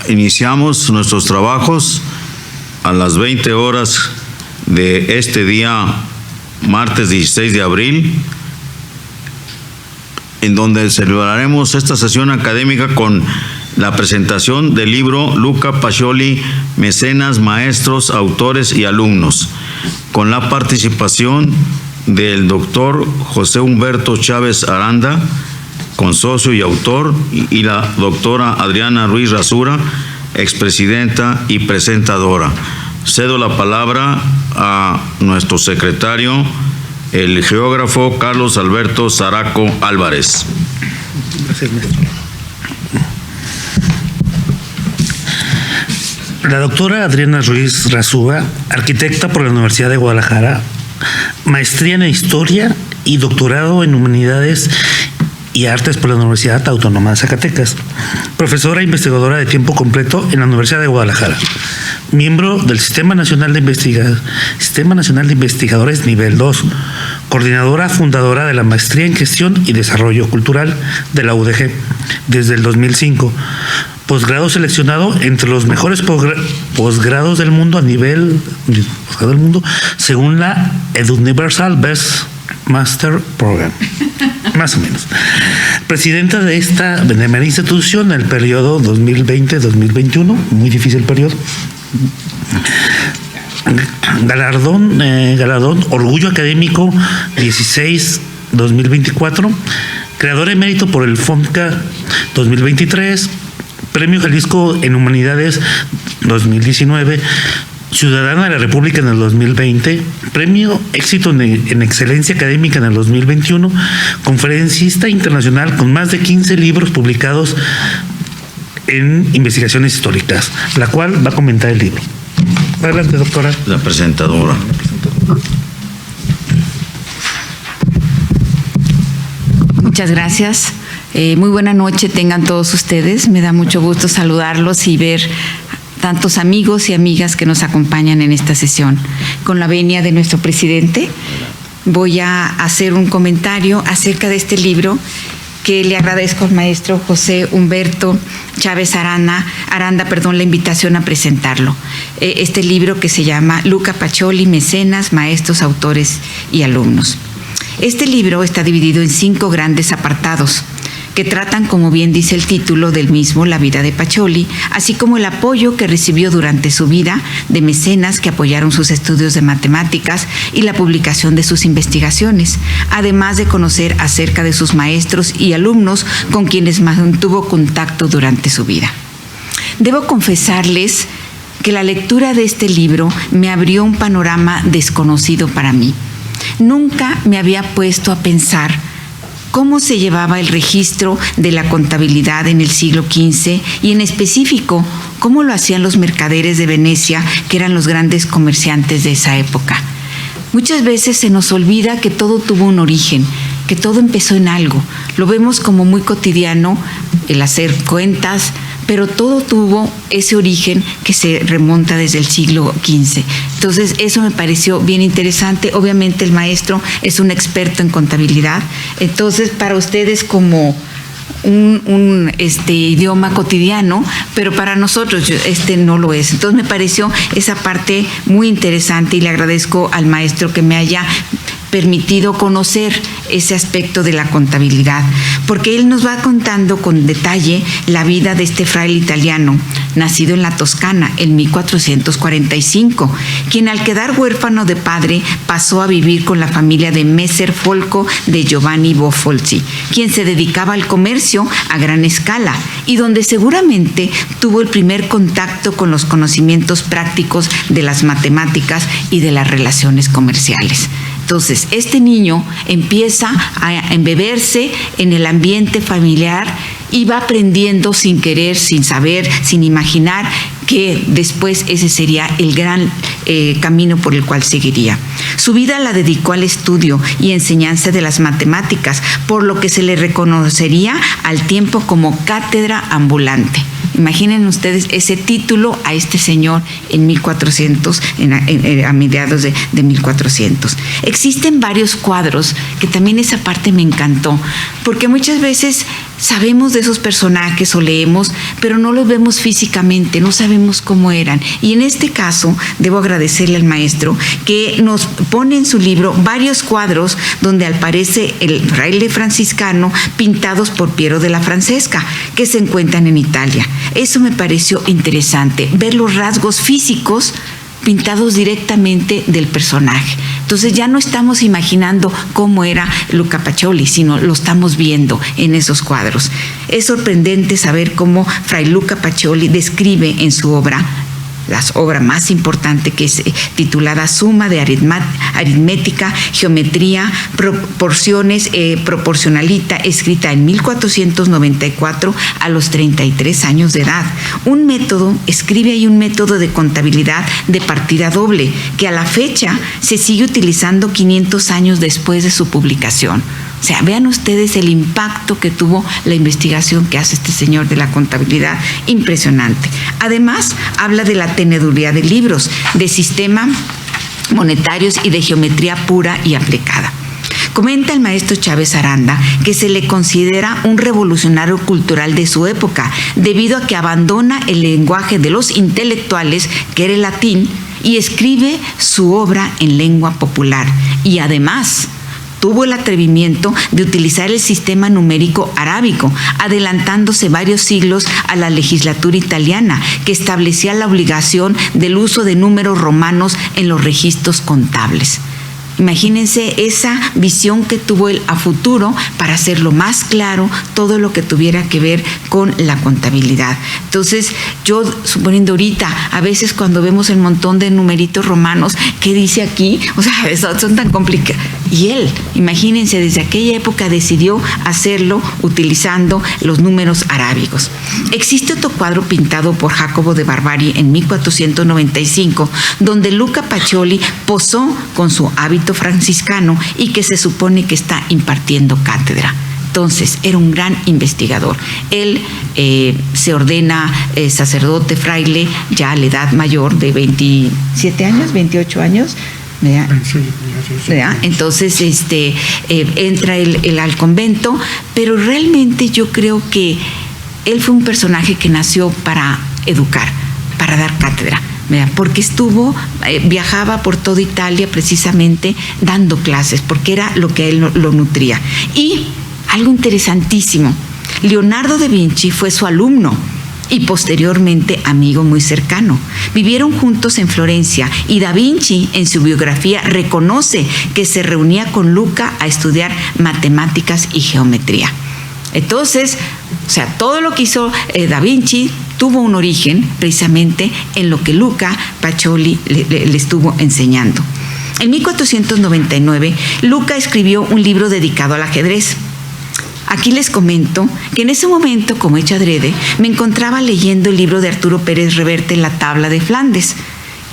iniciamos nuestros trabajos a las 20 horas de este día, martes 16 de abril, en donde celebraremos esta sesión académica con la presentación del libro Luca Pacioli, Mecenas, Maestros, Autores y Alumnos, con la participación del doctor José Humberto Chávez Aranda, consocio y autor, y la doctora Adriana Ruiz Rasura, expresidenta y presentadora. Cedo la palabra a nuestro secretario, el geógrafo Carlos Alberto Zaraco Álvarez. Gracias, maestro. La doctora Adriana Ruiz Rasura, arquitecta por la Universidad de Guadalajara, maestría en Historia y doctorado en Humanidades y Artes por la Universidad Autónoma de Zacatecas, profesora e investigadora de tiempo completo en la Universidad de Guadalajara, miembro del Sistema Nacional de Investigadores Nivel 2, coordinadora fundadora de la Maestría en Gestión y Desarrollo Cultural de la UDG desde el 2005, posgrado seleccionado entre los mejores posgrados del mundo a nivel del mundo según la Eduniversal Best Master Program, más o menos. Presidenta de esta benemérita institución en el periodo 2020-2021, muy difícil periodo. Galardón Orgullo Académico 16-2024, creador emérito por el FONCA 2023, Premio Jalisco en Humanidades 2019, Ciudadana de la República en el 2020, Premio Éxito en Excelencia Académica en el 2021, conferencista internacional con más de 15 libros publicados en investigaciones históricas, la cual va a comentar el libro. Adelante, doctora. La presentadora. Muchas gracias. Muy buena noche tengan todos ustedes. Me da mucho gusto saludarlos y ver tantos amigos y amigas que nos acompañan en esta sesión. Con la venia de nuestro presidente, voy a hacer un comentario acerca de este libro que le agradezco al maestro José Humberto Chávez Aranda, la invitación a presentarlo. Este libro que se llama Luca Pacioli, Mecenas, Maestros, Autores y Alumnos. Este libro está dividido en 5 grandes apartados que tratan, como bien dice el título del mismo, la vida de Pacioli, así como el apoyo que recibió durante su vida de mecenas que apoyaron sus estudios de matemáticas y la publicación de sus investigaciones, además de conocer acerca de sus maestros y alumnos con quienes mantuvo contacto durante su vida. Debo confesarles que la lectura de este libro me abrió un panorama desconocido para mí. Nunca me había puesto a pensar cómo se llevaba el registro de la contabilidad en el siglo XV y en específico cómo lo hacían los mercaderes de Venecia, que eran los grandes comerciantes de esa época. Muchas veces se nos olvida que todo tuvo un origen, que todo empezó en algo. Lo vemos como muy cotidiano el hacer cuentas, pero todo tuvo ese origen que se remonta desde el siglo XV. Entonces, eso me pareció bien interesante. Obviamente, el maestro es un experto en contabilidad. Entonces, para ustedes como un idioma cotidiano, pero para nosotros no lo es. Entonces, me pareció esa parte muy interesante y le agradezco al maestro que me haya permitido conocer ese aspecto de la contabilidad, porque él nos va contando con detalle la vida de este fraile italiano, nacido en la Toscana en 1445, quien al quedar huérfano de padre pasó a vivir con la familia de Messer Folco de Giovanni Bofolci, quien se dedicaba al comercio a gran escala y donde seguramente tuvo el primer contacto con los conocimientos prácticos de las matemáticas y de las relaciones comerciales. Entonces, este niño empieza a embeberse en el ambiente familiar y va aprendiendo sin querer, sin saber, sin imaginar que después ese sería el gran camino por el cual seguiría. Su vida la dedicó al estudio y enseñanza de las matemáticas, por lo que se le reconocería al tiempo como cátedra ambulante. Imaginen ustedes ese título a este señor en 1400, a mediados de 1400. Existen varios cuadros que también esa parte me encantó, porque muchas veces sabemos de esos personajes o leemos, pero no los vemos físicamente, no sabemos cómo eran. Y en este caso, debo agradecerle al maestro que nos pone en su libro varios cuadros donde aparece el fraile franciscano pintados por Piero de la Francesca, que se encuentran en Italia. Eso me pareció interesante, ver los rasgos físicos pintados directamente del personaje. Entonces ya no estamos imaginando cómo era Luca Pacioli, sino lo estamos viendo en esos cuadros. Es sorprendente saber cómo Fray Luca Pacioli describe en su obra, la obra más importante, que es titulada Suma de Aritmética, Geometría, Proporciones, Proporcionalita, escrita en 1494 a los 33 años de edad. Un método, escribe ahí un método de contabilidad de partida doble, que a la fecha se sigue utilizando 500 años después de su publicación. O sea, vean ustedes el impacto que tuvo la investigación que hace este señor de la contabilidad, impresionante. Además, habla de la teneduría de libros, de sistemas monetarios y de geometría pura y aplicada. Comenta el maestro Chávez Aranda que se le considera un revolucionario cultural de su época, debido a que abandona el lenguaje de los intelectuales, que era el latín, y escribe su obra en lengua popular. Y además tuvo el atrevimiento de utilizar el sistema numérico arábico, adelantándose varios siglos a la legislatura italiana, que establecía la obligación del uso de números romanos en los registros contables. Imagínense esa visión que tuvo él a futuro para hacerlo más claro todo lo que tuviera que ver con la contabilidad. Entonces, yo suponiendo ahorita, a veces cuando vemos el montón de numeritos romanos, ¿qué dice aquí? O sea, son tan complicados. Y él, imagínense, desde aquella época decidió hacerlo utilizando los números arábigos. Existe otro cuadro pintado por Jacobo de Barbari en 1495, donde Luca Pacioli posó con su hábito franciscano y que se supone que está impartiendo cátedra. Entonces, era un gran investigador. Él se ordena sacerdote, fraile, ya a la edad mayor de 27 años, 28 años, ¿verdad? ¿verdad? Entonces, entra él al convento, pero realmente yo creo que él fue un personaje que nació para educar, para dar cátedra, ¿verdad? Porque viajaba por toda Italia precisamente dando clases, porque era lo que a él lo nutría. Y algo interesantísimo, Leonardo da Vinci fue su alumno y posteriormente amigo muy cercano. Vivieron juntos en Florencia y Da Vinci en su biografía reconoce que se reunía con Luca a estudiar matemáticas y geometría. Entonces, o sea, todo lo que hizo Da Vinci tuvo un origen precisamente en lo que Luca Pacioli le estuvo enseñando. En 1499, Luca escribió un libro dedicado al ajedrez. Aquí les comento que en ese momento, como hecho adrede, me encontraba leyendo el libro de Arturo Pérez Reverte, La tabla de Flandes,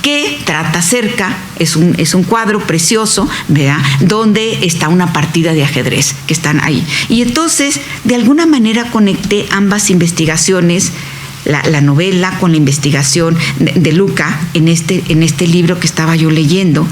que trata acerca, es un cuadro precioso, ¿verdad?, donde está una partida de ajedrez, que están ahí. Y entonces, de alguna manera conecté ambas investigaciones, la novela con la investigación de Luca en este libro que estaba yo leyendo,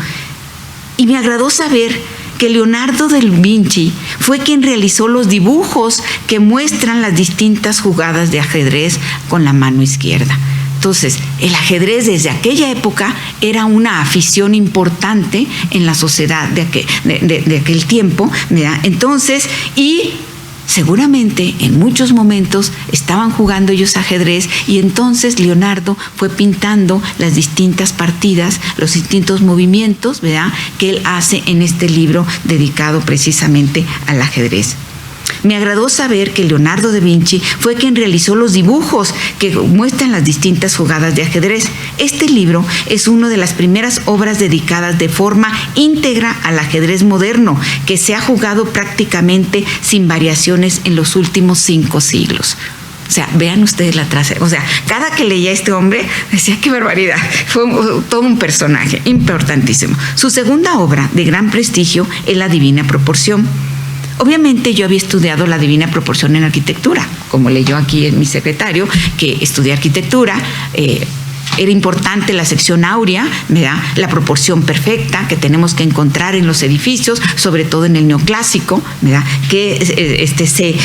y me agradó saber que Leonardo da Vinci fue quien realizó los dibujos que muestran las distintas jugadas de ajedrez con la mano izquierda. Entonces, el ajedrez desde aquella época era una afición importante en la sociedad de aquel tiempo, ¿verdad? Entonces, y seguramente en muchos momentos estaban jugando ellos ajedrez, y entonces Leonardo fue pintando las distintas partidas, los distintos movimientos, ¿verdad?, que él hace en este libro dedicado precisamente al ajedrez. Me agradó saber que Leonardo da Vinci fue quien realizó los dibujos que muestran las distintas jugadas de ajedrez. Este libro es una de las primeras obras dedicadas de forma íntegra al ajedrez moderno, que se ha jugado prácticamente sin variaciones en los últimos 5 siglos. O sea, vean ustedes la trasera. O sea, cada que leía a este hombre, decía, qué barbaridad. Fue todo un personaje importantísimo. Su segunda obra de gran prestigio es La Divina Proporción. Obviamente yo había estudiado la Divina Proporción en arquitectura, como leyó aquí en mi secretario, que estudié arquitectura, era importante la sección áurea, ¿verdad? La proporción perfecta que tenemos que encontrar en los edificios, sobre todo en el neoclásico, ¿verdad? Que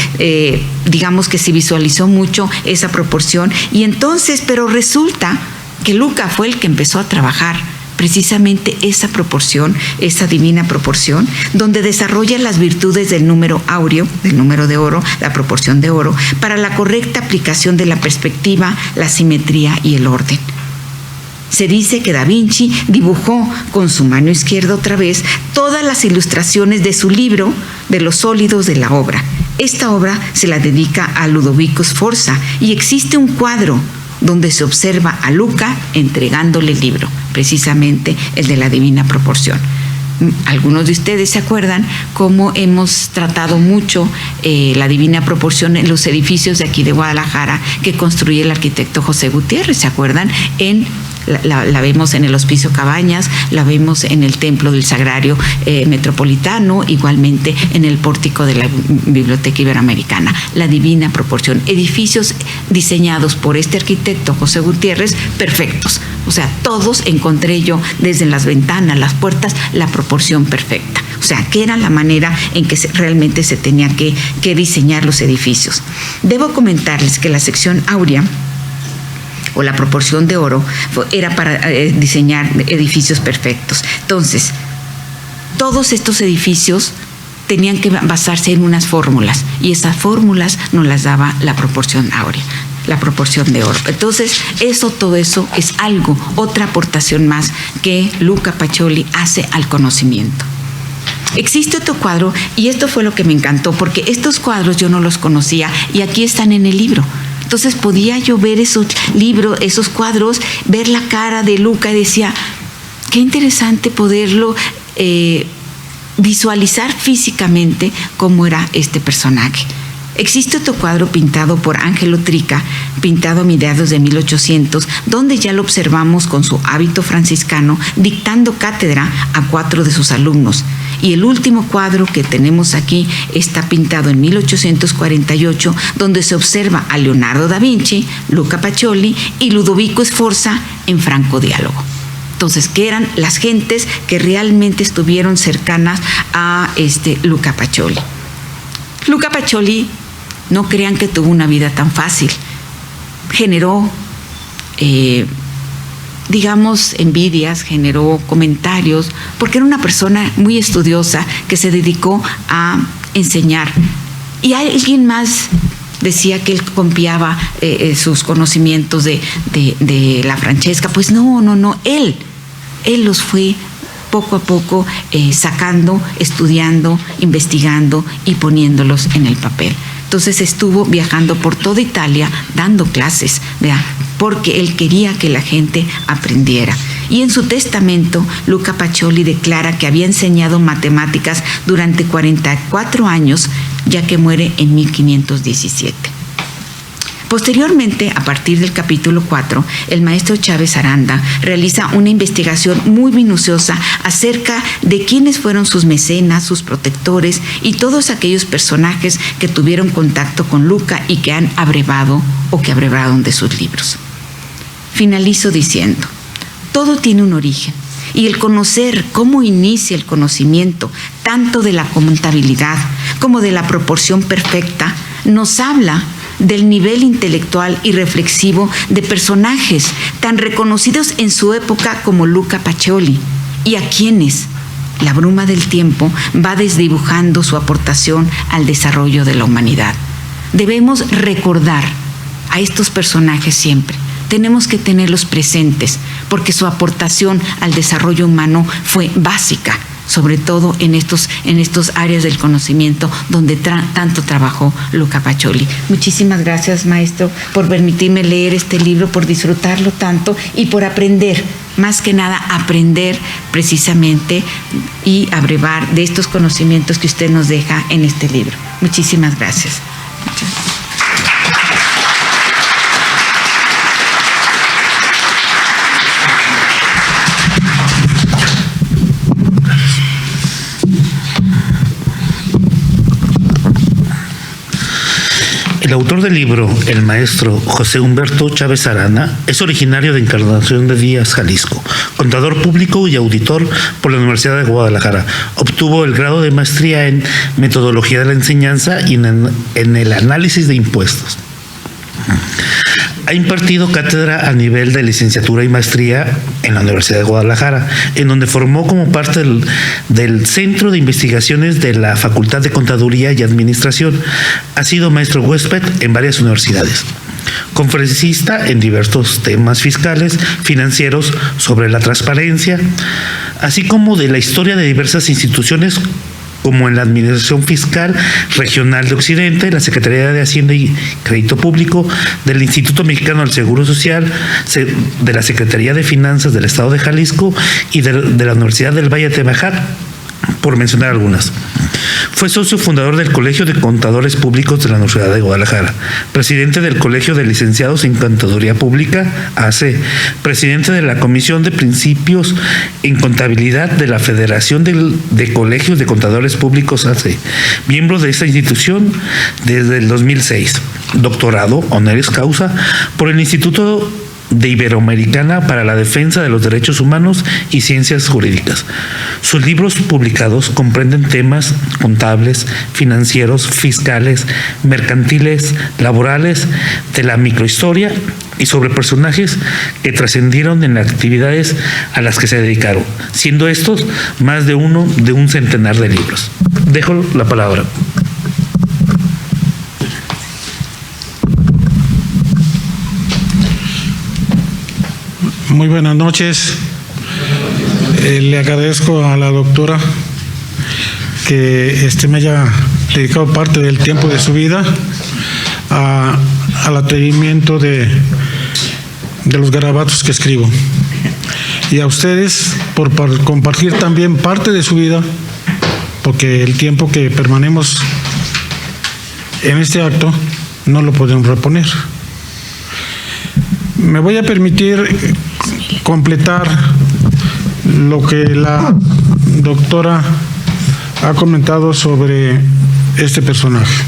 digamos que se visualizó mucho esa proporción. Y entonces, pero resulta que Luca fue el que empezó a trabajar precisamente esa proporción, esa divina proporción, donde desarrolla las virtudes del número áureo, del número de oro, la proporción de oro, para la correcta aplicación de la perspectiva, la simetría y el orden. Se dice que Da Vinci dibujó con su mano izquierda otra vez todas las ilustraciones de su libro de los sólidos de la obra. Esta obra se la dedica a Ludovico Sforza y existe un cuadro donde se observa a Luca entregándole el libro, precisamente el de la divina proporción. Algunos de ustedes se acuerdan cómo hemos tratado mucho la divina proporción en los edificios de aquí de Guadalajara que construye el arquitecto José Gutiérrez, ¿se acuerdan? La vemos en el Hospicio Cabañas, la vemos en el Templo del Sagrario Metropolitano, igualmente en el pórtico de la Biblioteca Iberoamericana. La divina proporción. Edificios diseñados por este arquitecto José Gutiérrez, perfectos. O sea, todos encontré yo desde las ventanas, las puertas, la proporción perfecta. O sea, que era la manera en que realmente se tenía que diseñar los edificios. Debo comentarles que la sección áurea o la proporción de oro era para diseñar edificios perfectos. Entonces, todos estos edificios tenían que basarse en unas fórmulas y esas fórmulas nos las daba la proporción áurea, la proporción de oro. Entonces, todo eso es algo, otra aportación más que Luca Pacioli hace al conocimiento. Existe otro cuadro y esto fue lo que me encantó porque estos cuadros yo no los conocía y aquí están en el libro. Entonces podía yo ver esos libros, esos cuadros, ver la cara de Luca y decía, qué interesante poderlo visualizar físicamente cómo era este personaje. Existe otro cuadro pintado por Angelo Trica, pintado a mediados de 1800, donde ya lo observamos con su hábito franciscano, dictando cátedra a 4 de sus alumnos. Y el último cuadro que tenemos aquí está pintado en 1848, donde se observa a Leonardo da Vinci, Luca Pacioli y Ludovico Sforza en franco diálogo. Entonces, ¿qué eran las gentes que realmente estuvieron cercanas a Luca Pacioli? Luca Pacioli, no crean que tuvo una vida tan fácil. Generó, digamos, envidias, generó comentarios, porque era una persona muy estudiosa que se dedicó a enseñar. Y alguien más decía que él copiaba sus conocimientos de la Francesca. Pues no, él los fue poco a poco sacando, estudiando, investigando y poniéndolos en el papel. Entonces estuvo viajando por toda Italia dando clases, ¿verdad? Porque él quería que la gente aprendiera. Y en su testamento, Luca Pacioli declara que había enseñado matemáticas durante 44 años, ya que muere en 1517. Posteriormente, a partir del capítulo 4, el maestro Chávez Aranda realiza una investigación muy minuciosa acerca de quiénes fueron sus mecenas, sus protectores y todos aquellos personajes que tuvieron contacto con Luca y que han abrevado o que abrevaron de sus libros. Finalizo diciendo, todo tiene un origen y el conocer cómo inicia el conocimiento, tanto de la contabilidad como de la proporción perfecta, nos habla del nivel intelectual y reflexivo de personajes tan reconocidos en su época como Luca Pacioli, y a quienes la bruma del tiempo va desdibujando su aportación al desarrollo de la humanidad. Debemos recordar a estos personajes siempre. Tenemos que tenerlos presentes porque su aportación al desarrollo humano fue básica, sobre todo en estos áreas del conocimiento donde tanto trabajó Luca Pacioli. Muchísimas gracias, maestro, por permitirme leer este libro, por disfrutarlo tanto y por aprender, más que nada aprender precisamente y abrevar de estos conocimientos que usted nos deja en este libro. Muchísimas gracias. El autor del libro, el maestro José Humberto Chávez Arana, es originario de Encarnación de Díaz, Jalisco, contador público y auditor por la Universidad de Guadalajara. Obtuvo el grado de maestría en metodología de la enseñanza y en el análisis de impuestos. Ha impartido cátedra a nivel de licenciatura y maestría en la Universidad de Guadalajara, en donde formó como parte del Centro de Investigaciones de la Facultad de Contaduría y Administración. Ha sido maestro huésped en varias universidades. Conferencista en diversos temas fiscales, financieros, sobre la transparencia, así como de la historia de diversas instituciones, como en la Administración Fiscal Regional de Occidente, la Secretaría de Hacienda y Crédito Público, del Instituto Mexicano del Seguro Social, de la Secretaría de Finanzas del Estado de Jalisco y de la Universidad del Valle de Tepeyac, por mencionar algunas. Fue socio fundador del Colegio de Contadores Públicos de la Universidad de Guadalajara, presidente del Colegio de Licenciados en Contaduría Pública, AC, presidente de la Comisión de Principios en Contabilidad de la Federación de Colegios de Contadores Públicos, AC, miembro de esta institución desde el 2006, doctorado honoris causa por el Instituto de Iberoamericana para la Defensa de los Derechos Humanos y Ciencias Jurídicas. Sus libros publicados comprenden temas contables, financieros, fiscales, mercantiles, laborales, de la microhistoria y sobre personajes que trascendieron en las actividades a las que se dedicaron, siendo estos más de un centenar de libros. Dejo la palabra. Muy buenas noches. Le agradezco a la doctora que me haya dedicado parte del tiempo de su vida al atrevimiento de los garabatos que escribo. Y a ustedes por compartir también parte de su vida, porque el tiempo que permanecemos en este acto no lo podemos reponer. Me voy a permitir completar lo que la doctora ha comentado sobre este personaje.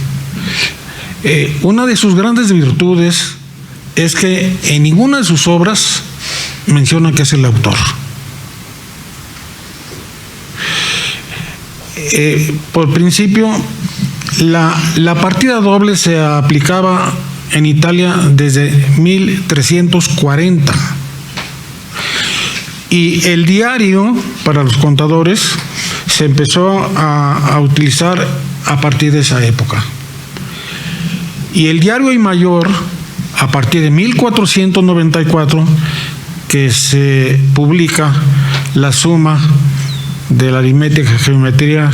Una de sus grandes virtudes es que en ninguna de sus obras menciona que es el autor. Por principio, la partida doble se aplicaba en Italia desde 1340. Y el diario para los contadores se empezó a utilizar a partir de esa época. Y el diario I Mayor, a partir de 1494, que se publica la suma de la aritmética, geometría,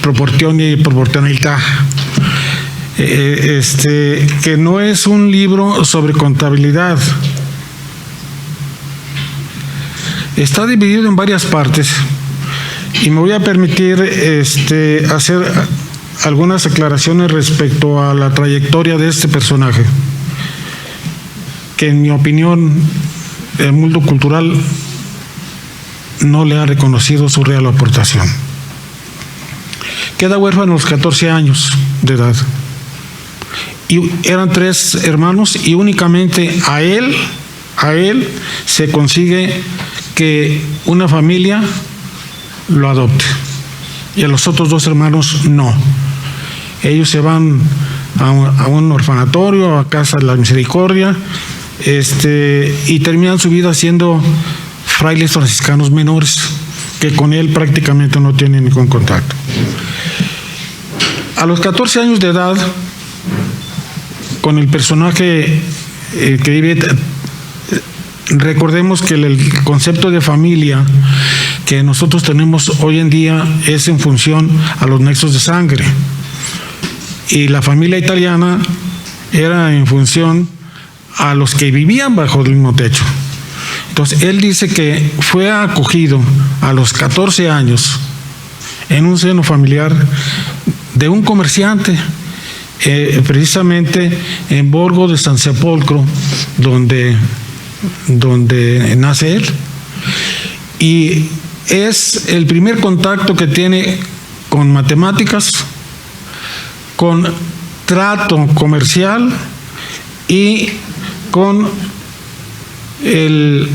proporción y proporcionalidad, que no es un libro sobre contabilidad. Está dividido en varias partes y me voy a permitir hacer algunas aclaraciones respecto a la trayectoria de este personaje, que en mi opinión el mundo cultural no le ha reconocido su real aportación. Queda huérfano a los 14 años de edad. Y eran 3 hermanos y únicamente a él se consigue que una familia lo adopte y a los otros 2 hermanos no. Ellos se van a un orfanatorio, a Casa de la Misericordia, y terminan su vida siendo frailes franciscanos menores, que con él prácticamente no tienen ningún contacto. A los 14 años de edad, con el personaje que vive, recordemos que el concepto de familia que nosotros tenemos hoy en día es en función a los nexos de sangre, y la familia italiana era en función a los que vivían bajo el mismo techo. Entonces él dice que fue acogido a los 14 años en un seno familiar de un comerciante, precisamente en Borgo de San Sepolcro, donde nace él, y es el primer contacto que tiene con matemáticas, con trato comercial y con el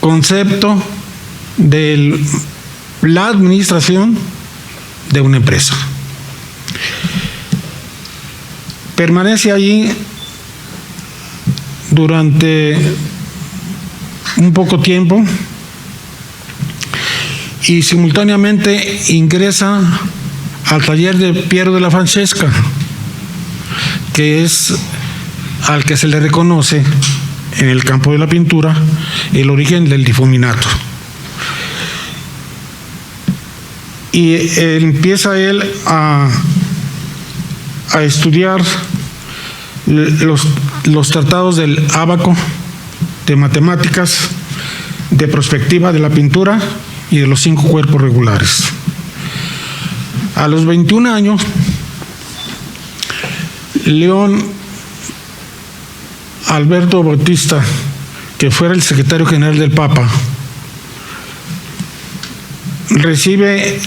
concepto de la administración de una empresa. Permanece allí durante un poco tiempo y simultáneamente ingresa al taller de Piero de la Francesca, que es al que se le reconoce en el campo de la pintura el origen del difuminato. Y empieza él a estudiar los tratados del ábaco, de matemáticas, de perspectiva de la pintura y de los 5 cuerpos regulares. A los 21 años, León Alberto Bautista, que fuera el secretario general del Papa, recibe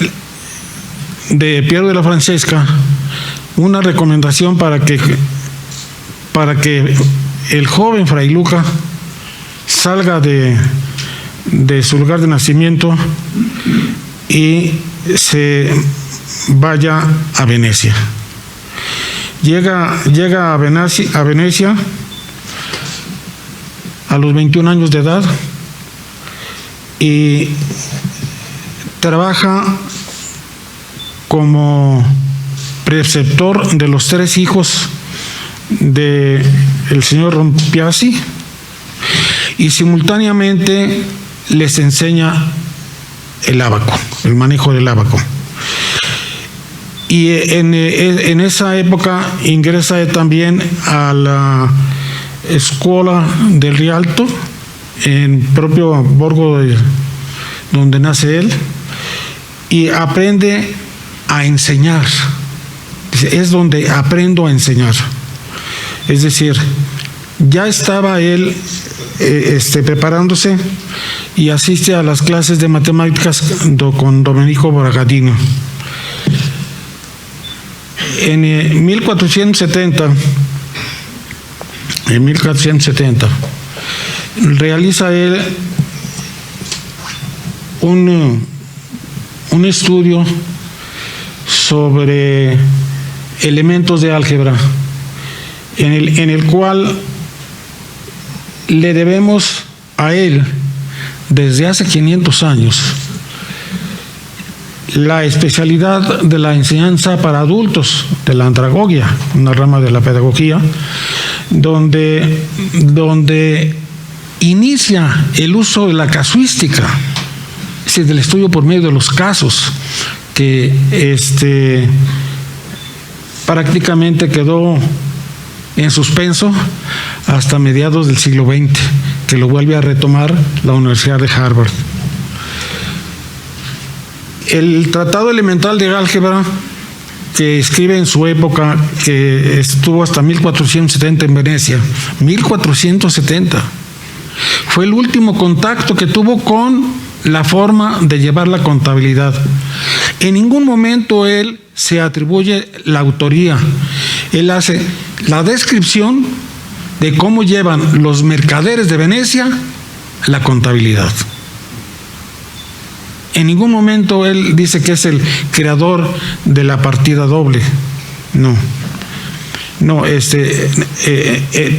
de Piero de la Francesca una recomendación para que el joven Fray Luca salga de su lugar de nacimiento y se vaya a Venecia. Llega a Venecia a los 21 años de edad y trabaja como preceptor de los 3 hijos del señor Rompiasi y simultáneamente les enseña el ábaco, el manejo del ábaco. Y en esa época ingresa también a la escuela del Rialto, en propio Borgo donde nace él, y aprende a enseñar. Es donde aprendo a enseñar. Es decir, ya estaba él preparándose y asiste a las clases de matemáticas con Domenico Bragadino. En 1470 realiza él un estudio sobre elementos de álgebra, en el cual le debemos a él desde hace 500 años la especialidad de la enseñanza para adultos, de la andragogia, una rama de la pedagogía, donde inicia el uso de la casuística, es decir, del estudio por medio de los casos, que prácticamente quedó en suspenso hasta mediados del siglo XX, que lo vuelve a retomar la Universidad de Harvard. El Tratado Elemental de Álgebra, que escribe en su época, que estuvo hasta 1470 en Venecia, 1470, fue el último contacto que tuvo con la forma de llevar la contabilidad. En ningún momento él se atribuye la autoría. Él hace la descripción de cómo llevan los mercaderes de Venecia la contabilidad. En ningún momento él dice que es el creador de la partida doble. No.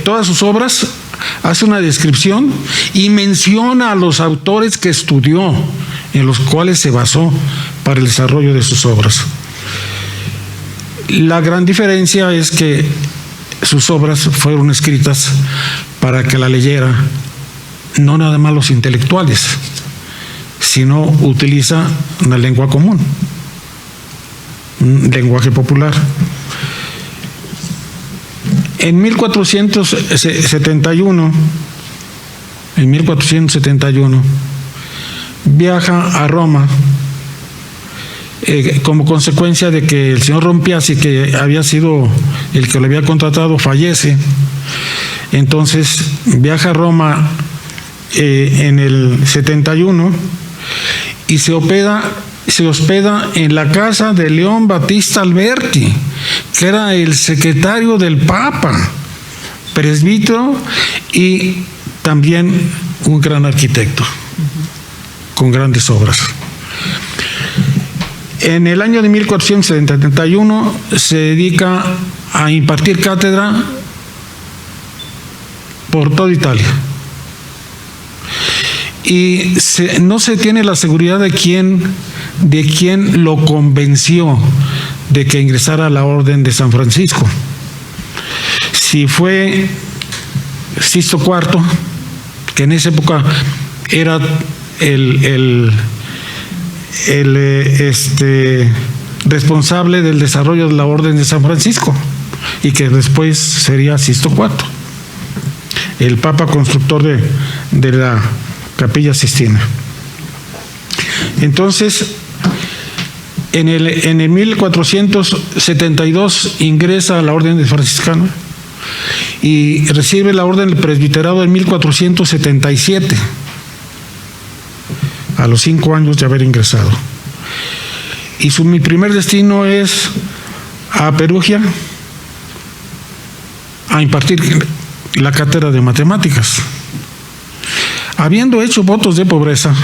Todas sus obras hace una descripción y menciona a los autores que estudió, en los cuales se basó para el desarrollo de sus obras. La gran diferencia es que sus obras fueron escritas para que la leyera no nada más los intelectuales, sino utiliza una lengua común, un lenguaje popular. En 1471 viaja a Roma como consecuencia de que el señor Rompiasi, que había sido el que lo había contratado, fallece. Entonces viaja a Roma en el 71 y se hospeda en la casa de León Battista Alberti, que era el secretario del Papa, presbítero y también un gran arquitecto, con grandes obras. En el año de 1471 se dedica a impartir cátedra por toda Italia. Y no se tiene la seguridad de quién lo convenció de que ingresara a la Orden de San Francisco. Si fue Sixto IV, que en esa época era el responsable del desarrollo de la Orden de San Francisco, y que después sería Sixto IV, el Papa constructor de la Capilla Sistina. Entonces, en el 1472 ingresa a la Orden de Franciscano y recibe la Orden del Presbiterado en 1477, a los 5 años de haber ingresado. Y mi primer destino es a Perugia, a impartir la cátedra de matemáticas. Habiendo hecho votos de pobreza,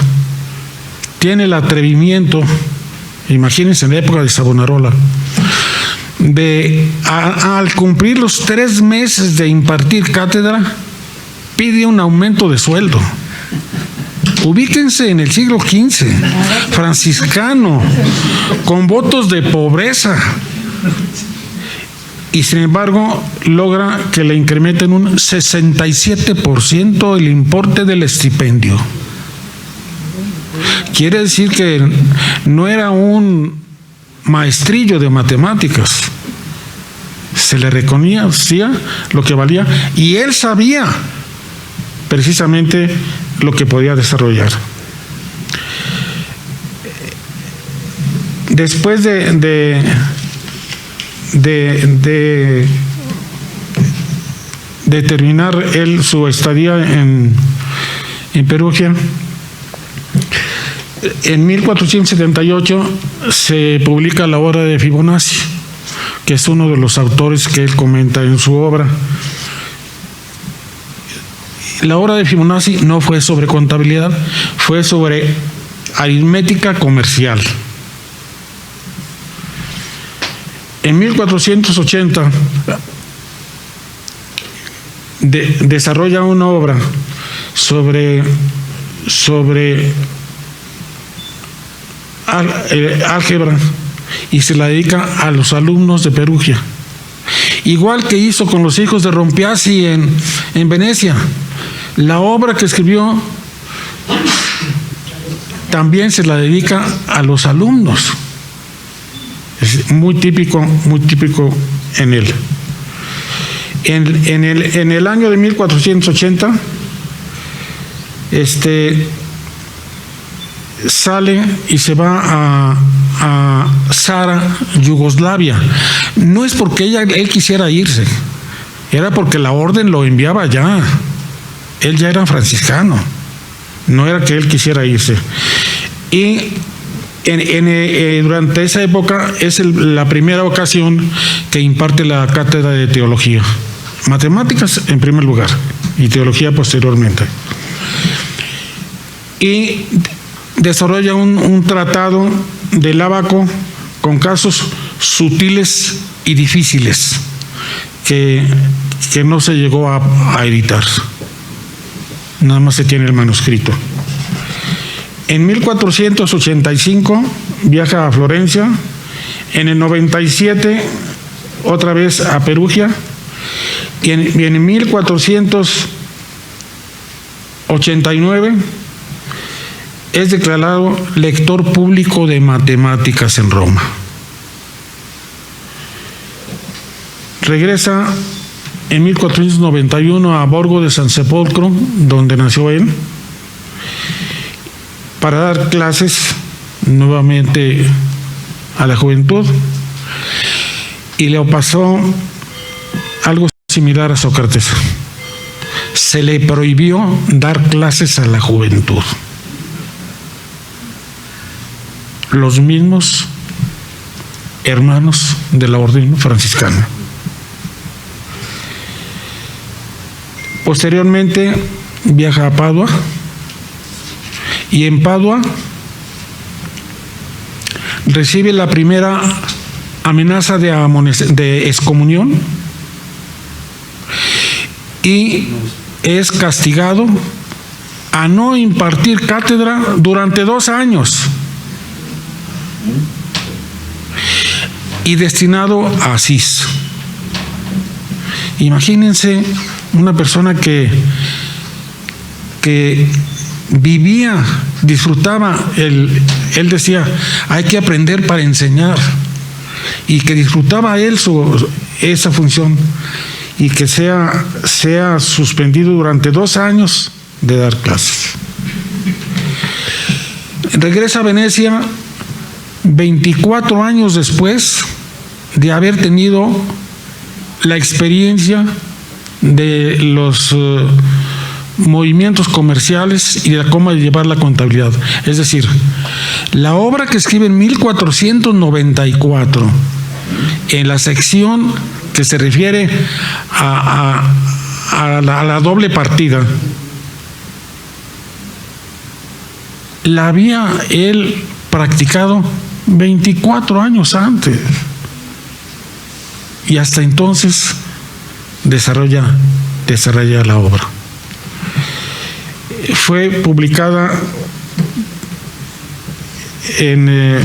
tiene el atrevimiento, imagínense en la época de Savonarola, al cumplir los 3 meses de impartir cátedra, pide un aumento de sueldo. Ubíquense en el siglo XV, franciscano, con votos de pobreza. Y sin embargo logra que le incrementen un 67% el importe del estipendio. Quiere decir que no era un maestrillo de matemáticas, se le reconocía lo que valía y él sabía precisamente lo que podía desarrollar. Después de terminar él su estadía en Perugia, en 1478 se publica la obra de Fibonacci, que es uno de los autores que él comenta en su obra. La obra de Fibonacci no fue sobre contabilidad, fue sobre aritmética comercial. En 1480 desarrolla una obra sobre álgebra y se la dedica a los alumnos de Perugia. Igual que hizo con los hijos de Rompiazzi en Venecia. La obra que escribió también se la dedica a los alumnos. Es muy típico en él. En el año de 1480 sale y se va a Zara, Yugoslavia. No es porque él quisiera irse, era porque la orden lo enviaba allá. Él ya era franciscano, no era que él quisiera irse. Y durante esa época es la primera ocasión que imparte la cátedra de teología. Matemáticas en primer lugar y teología posteriormente. Y desarrolla un tratado del ábaco con casos sutiles y difíciles que no se llegó a editar. Nada más se tiene el manuscrito. En 1485 viaja a Florencia. En el 97 otra vez a Perugia. Y en 1489 es declarado lector público de matemáticas en Roma. Regresa en 1491 a Borgo de San Sepolcro, donde nació él, para dar clases nuevamente a la juventud, y le pasó algo similar a Sócrates. Se le prohibió dar clases a la juventud. Los mismos hermanos de la orden franciscana. Posteriormente viaja a Padua, y en Padua recibe la primera amenaza de excomunión y es castigado a no impartir cátedra durante 2 años y destinado a Asís. Imagínense una persona que vivía, disfrutaba, él decía, hay que aprender para enseñar, y que disfrutaba él esa función, y que sea suspendido durante 2 años de dar clases. Regresa a Venecia 24 años después de haber tenido la experiencia de los movimientos comerciales y de cómo llevar la contabilidad. Es decir, la obra que escribe en 1494, en la sección que se refiere a la doble partida, la había él practicado 24 años antes, y hasta entonces desarrolla la obra. Fue publicada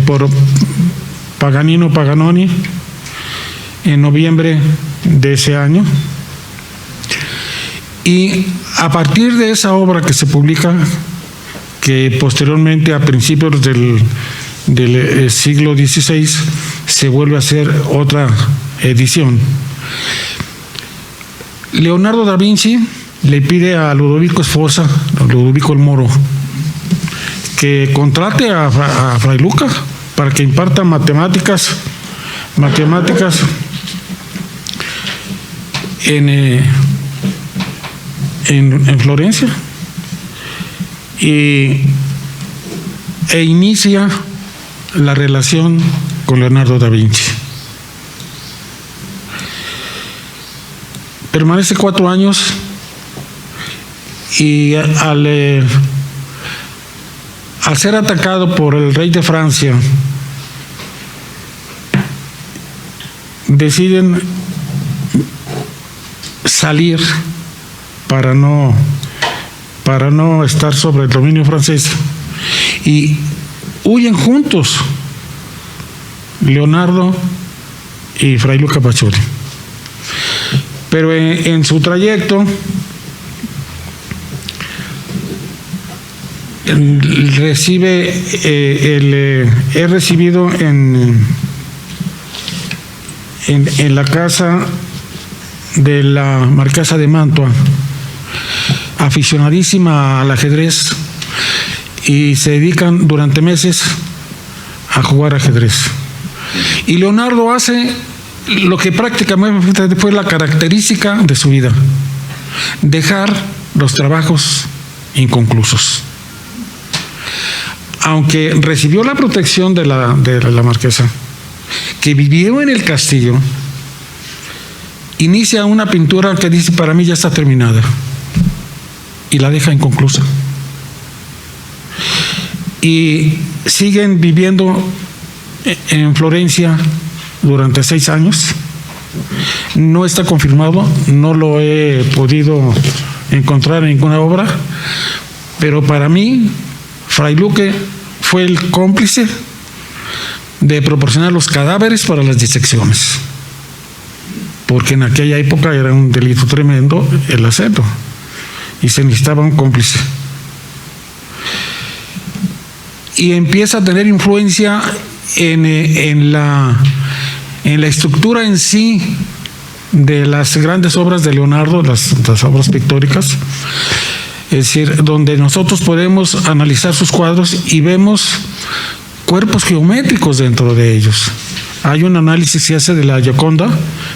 por Paganino Paganoni en noviembre de ese año, y a partir de esa obra que se publica, que posteriormente a principios del siglo XVI se vuelve a hacer otra edición, Leonardo da Vinci le pide a Ludovico Sforza, Ludovico el Moro, que contrate a Fray Luca para que imparta matemáticas en Florencia, e inicia la relación con Leonardo da Vinci. Permanece 4 años, y al ser atacado por el rey de Francia, deciden salir para no estar sobre el dominio francés, y huyen juntos Leonardo y Fray Luca Pacioli. Pero en su trayecto he recibido en la casa de la marquesa de Mantua, aficionadísima al ajedrez, y se dedican durante meses a jugar ajedrez. Y Leonardo hace lo que prácticamente fue la característica de su vida: dejar los trabajos inconclusos. Aunque recibió la protección de la marquesa, que vivió en el castillo, inicia una pintura que dice: para mí ya está terminada, y la deja inconclusa. Y siguen viviendo en Florencia durante 6 años. No está confirmado, no lo he podido encontrar en ninguna obra, pero para mí Fray Luque fue el cómplice de proporcionar los cadáveres para las disecciones, porque en aquella época era un delito tremendo el hacerlo, y se necesitaba un cómplice. Y empieza a tener influencia en la estructura en sí de las grandes obras de Leonardo, las obras pictóricas, es decir, donde nosotros podemos analizar sus cuadros y vemos cuerpos geométricos dentro de ellos. Hay un análisis que se hace de la Gioconda,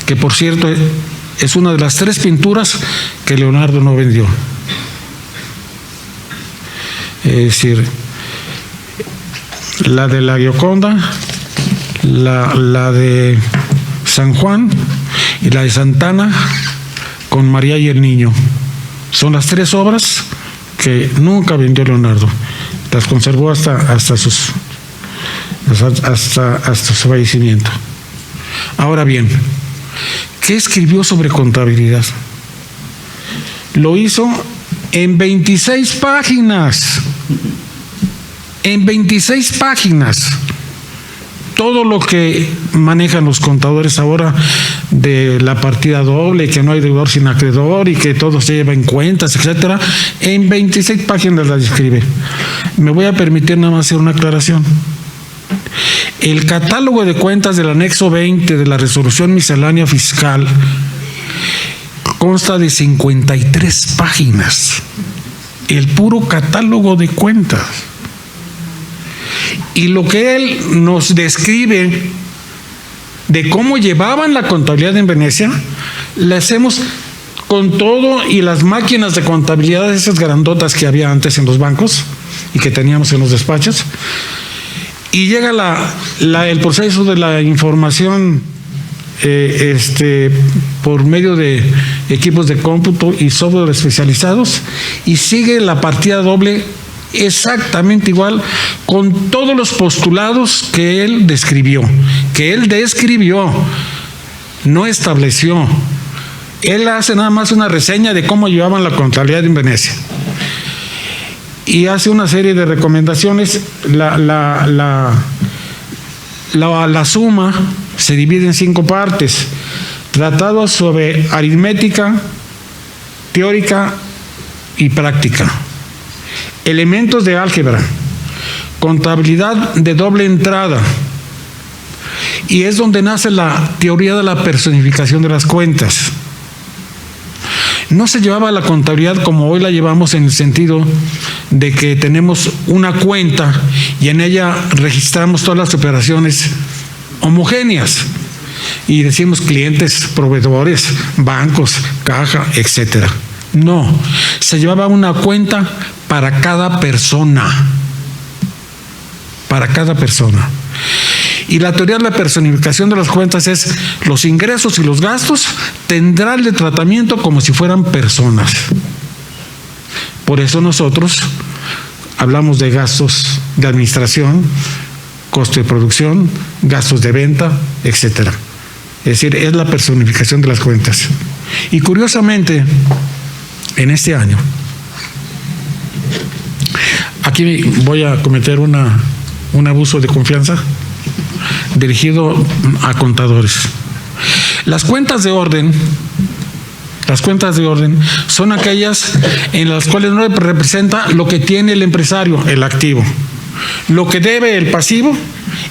que por cierto es una de las 3 pinturas que Leonardo no vendió. Es decir, la de la Gioconda, la de San Juan y la de Santana con María y el Niño. Son las 3 obras que nunca vendió Leonardo. Las conservó hasta su fallecimiento. Ahora bien, ¿qué escribió sobre contabilidad? Lo hizo en 26 páginas. En 26 páginas. Todo lo que manejan los contadores ahora de la partida doble, que no hay deudor sin acreedor y que todo se lleva en cuentas, etcétera, en 26 páginas las describe. Me voy a permitir nada más hacer una aclaración. El catálogo de cuentas del anexo 20 de la resolución miscelánea fiscal consta de 53 páginas. El puro catálogo de cuentas. Y lo que él nos describe de cómo llevaban la contabilidad en Venecia, la hacemos con todo y las máquinas de contabilidad, esas grandotas que había antes en los bancos y que teníamos en los despachos. Y llega el proceso de la información por medio de equipos de cómputo y software especializados, y sigue la partida doble exactamente igual, con todos los postulados que él describió, no estableció. Él hace nada más una reseña de cómo llevaban la contabilidad en Venecia y hace una serie de recomendaciones. La suma se divide en 5 partes: tratado sobre aritmética teórica y práctica, elementos de álgebra, contabilidad de doble entrada, y es donde nace la teoría de la personificación de las cuentas. No se llevaba la contabilidad como hoy la llevamos, en el sentido de que tenemos una cuenta y en ella registramos todas las operaciones homogéneas y decimos clientes, proveedores, bancos, caja, etcétera. No, se llevaba una cuenta para cada persona. Para cada persona. Y la teoría de la personificación de las cuentas es: los ingresos y los gastos tendrán el tratamiento como si fueran personas. Por eso nosotros hablamos de gastos de administración, costo de producción, gastos de venta, etcétera. Es decir, es la personificación de las cuentas. Y curiosamente, en este año, aquí voy a cometer un abuso de confianza dirigido a contadores. Las cuentas de orden son aquellas en las cuales no representa lo que tiene el empresario, el activo, lo que debe, el pasivo,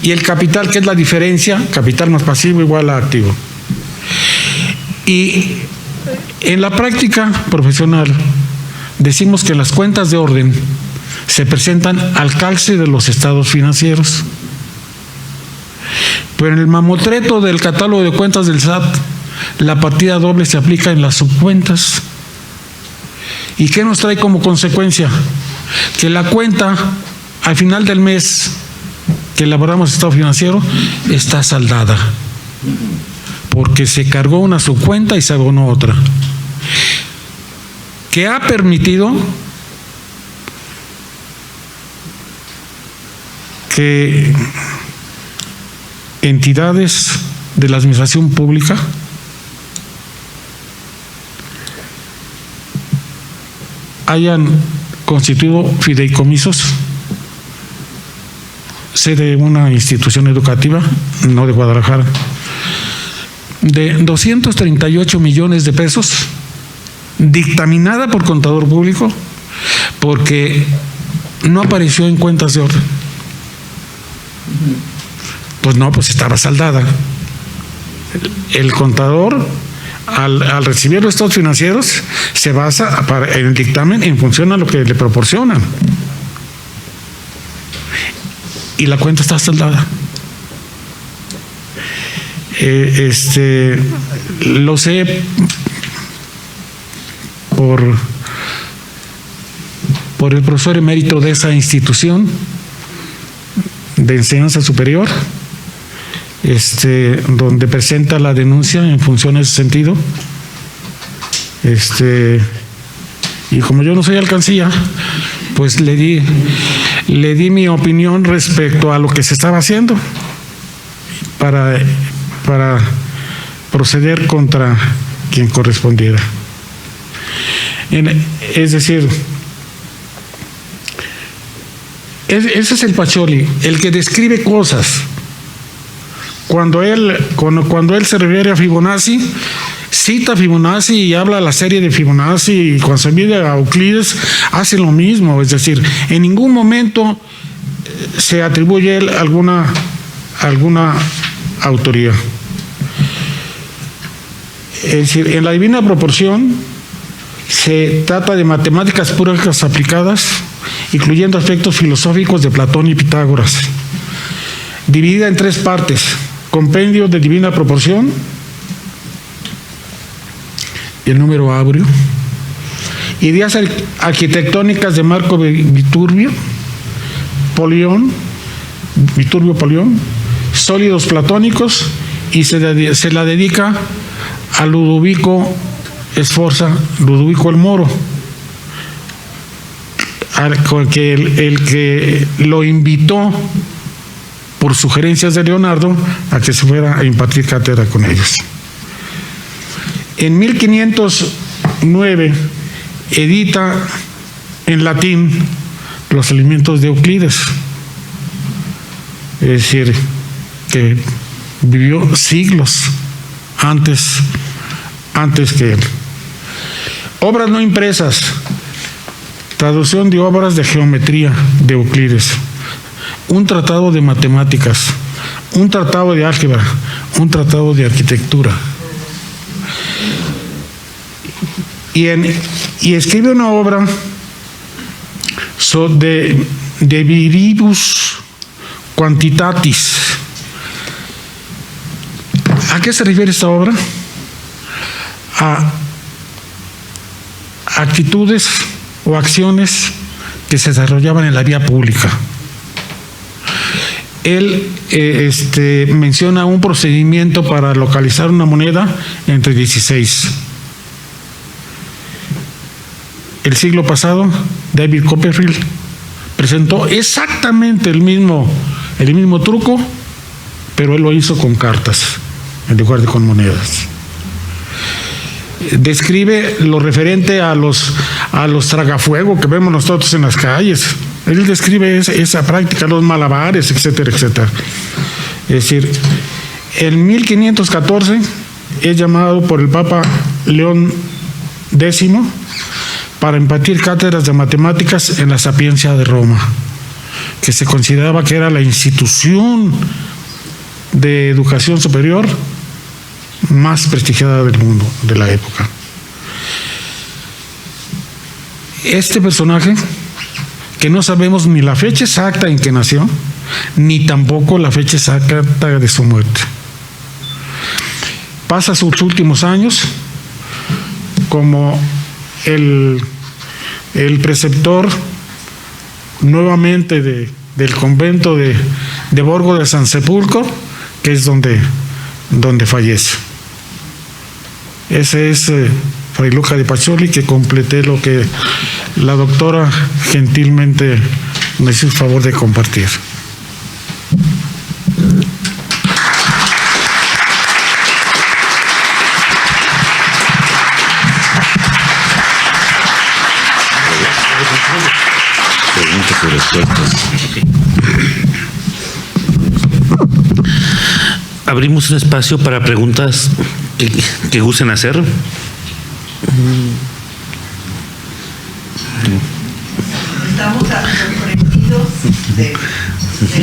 y el capital, que es la diferencia, capital más pasivo igual a activo. Y en la práctica profesional decimos que las cuentas de orden se presentan al calce de los estados financieros. Pero en el mamotreto del catálogo de cuentas del SAT, la partida doble se aplica en las subcuentas. ¿Y qué nos trae como consecuencia? Que la cuenta al final del mes que elaboramos estado financiero está saldada, porque se cargó una subcuenta y se abonó otra, que ha permitido que entidades de la administración pública hayan constituido fideicomisos, sede de una institución educativa, no de Guadalajara, de 238 millones de pesos, dictaminada por contador público, porque no apareció en cuentas de orden. Pues no, pues estaba saldada. El contador, al recibir los estados financieros, se basa en el dictamen en función a lo que le proporcionan. Y la cuenta está saldada. Lo sé por el profesor emérito de esa institución de enseñanza superior, donde presenta la denuncia en función de ese sentido. Y como yo no soy alcancía, pues le di mi opinión respecto a lo que se estaba haciendo para proceder contra quien correspondiera. Es decir, ese es el Pacioli, el que describe cosas. Cuando él se refiere a Fibonacci, cita a Fibonacci y habla de la serie de Fibonacci, y cuando se mide a Euclides hace lo mismo. Es decir, en ningún momento se atribuye a él alguna autoría. Es decir, en la Divina Proporción se trata de matemáticas puras aplicadas, incluyendo aspectos filosóficos de Platón y Pitágoras, dividida en 3 partes: compendio de Divina Proporción, el número áureo, ideas arquitectónicas de Marco Viturbio Polión, sólidos platónicos, y se la dedica a Ludovico Sforza, Ludovico el Moro, el que lo invitó por sugerencias de Leonardo a que se fuera a impartir cátedra con ellos. En 1509 edita en latín los elementos de Euclides, es decir, que vivió siglos antes que él. Obras no impresas: traducción de obras de geometría de Euclides, un tratado de matemáticas, un tratado de álgebra, un tratado de arquitectura. Y escribe una obra de viribus quantitatis. ¿A qué se refiere esta obra? A actitudes o acciones que se desarrollaban en la vía pública. Él menciona un procedimiento para localizar una moneda entre 16. El siglo pasado, David Copperfield presentó exactamente el mismo truco, pero él lo hizo con cartas en lugar de con monedas. Describe lo referente a los tragafuego que vemos nosotros en las calles. Él describe esa práctica, los malabares, etcétera, etcétera. Es decir, en 1514 es llamado por el Papa León X para impartir cátedras de matemáticas en la Sapienza de Roma, que se consideraba que era la institución de educación superior más prestigiada del mundo de la época. Este personaje, que no sabemos ni la fecha exacta en que nació, ni tampoco la fecha exacta de su muerte, pasa sus últimos años como el preceptor nuevamente del convento de Borgo de San Sepulcro, que es donde fallece. Ese es Fray Luca de Pacioli, que completé lo que la doctora gentilmente me hizo el favor de compartir. Preguntas y respuestas. Abrimos un espacio para preguntas que gusten hacer. Estamos sorprendidos de